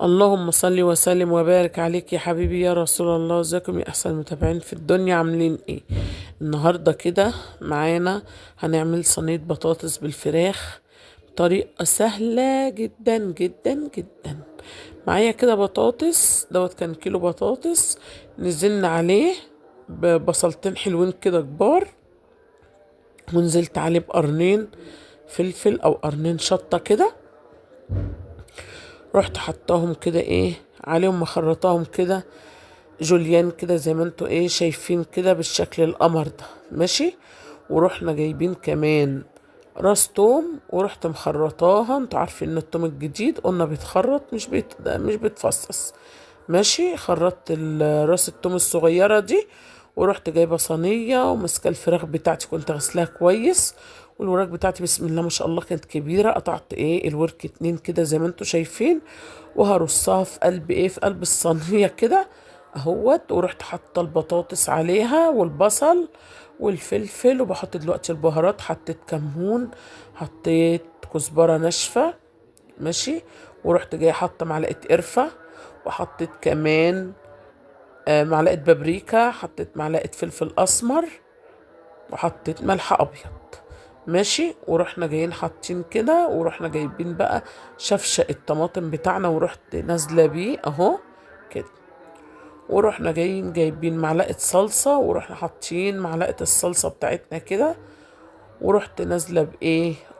اللهم صل وسلم وبارك عليك يا حبيبي يا رسول الله. ازيكم يا احسن المتابعين في الدنيا، عاملين ايه؟ النهارده كده معانا هنعمل صينيه بطاطس بالفراخ بطريقه سهله جدا جدا جدا. معايا كده بطاطس، دوت كان كيلو بطاطس. نزلنا عليه ببصلتين حلوين كده كبار، ونزلت عليه بقرنين فلفل او قرنين شطه كده. رحت حطاهم كده عليهم، مخرطاهم كده جوليان كده زي ما انتوا شايفين كده بالشكل القمر ده، ماشي. ورحنا جايبين كمان راس توم، ورحت مخرطاها. انتوا عارفين ان التوم الجديد قلنا بيتخرط، مش بيتفصص، ماشي. خرطت راس التوم الصغيرة دي، ورحت جايبة صينية وماسكة الفراخ بتاعتي، كنت غسلاها كويس. والوراك بتاعتي بسم الله ما شاء الله كانت كبيرة، قطعت الورك اتنين كده زي ما انتوا شايفين، وهرصها في قلب في قلب الصينية كده اهوت. ورحت حاطة البطاطس عليها والبصل والفلفل، وبحط دلوقتي البهارات. حطيت كمون، حطيت كزبرة ناشفة، ماشي. ورحت جاية حاطة معلقة قرفة، وحطيت كمان معلقة بابريكا، حطيت معلقة فلفل أسمر، وحطيت ملح أبيض، ماشي. ورحنا جايين حاطين كده، ورحنا جايبين بقى شفشق الطماطم بتاعنا، ورحت نازلة بيه اهو كده. ورحنا جايبين معلقة صلصة، ورحنا حاطين معلقة الصلصة بتاعتنا كده. ورحت نازلة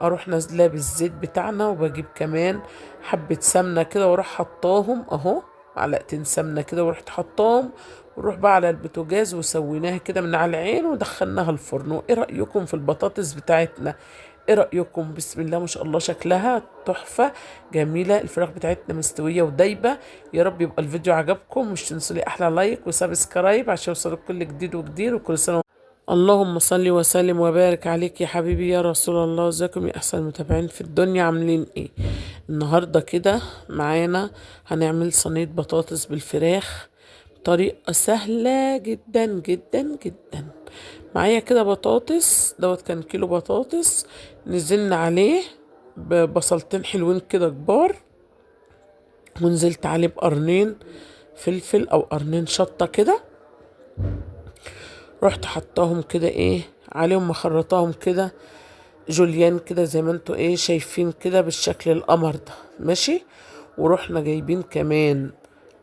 اروح نازلة بالزيت بتاعنا، وبجيب كمان حبة سمنة كده واروح حطاهم اهو، معلقتين سمنة كده ورحت حطاهم. ونروح بقى على البوتاجاز وسويناها كده من على العين ودخلناها الفرن. ايه رأيكم في البطاطس بتاعتنا؟ ايه رأيكم؟ بسم الله ما شاء الله، شكلها تحفة جميلة. الفراخ بتاعتنا مستوية ودايبة. يا رب يبقى الفيديو عجبكم، مش تنسوا لي احلى لايك وسبسكرايب عشان يوصلك كل جديد وجديد. وكل سنة اللهم صل وسلم وبارك عليك يا حبيبي يا رسول الله. ازيكم يا احسن المتابعين في الدنيا، عاملين ايه؟ النهارده كده معانا هنعمل صينيه بطاطس بالفراخ بطريقه سهله جدا جدا جدا. معايا كده بطاطس، دوت كان كيلو بطاطس. نزلنا عليه ببصلتين حلوين كده كبار، ونزلت عليه بقرنين فلفل او قرنين شطه كده. رحت حطاهم كده عليهم، مخرطاهم كده جوليان كده زي ما انتوا شايفين كده بالشكل القمر ده، ماشي. ورحنا جايبين كمان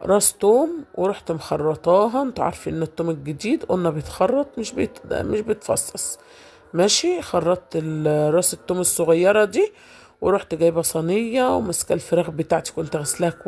راس توم، ورحت مخرطاها. انتوا عارفين ان التوم الجديد قلنا بيتخرط، مش بيتفصص، ماشي. خرطت راس التوم الصغيرة دي، ورحت جايبة صينية وماسكة الفراخ بتاعتي، كنت غسلاها كويس.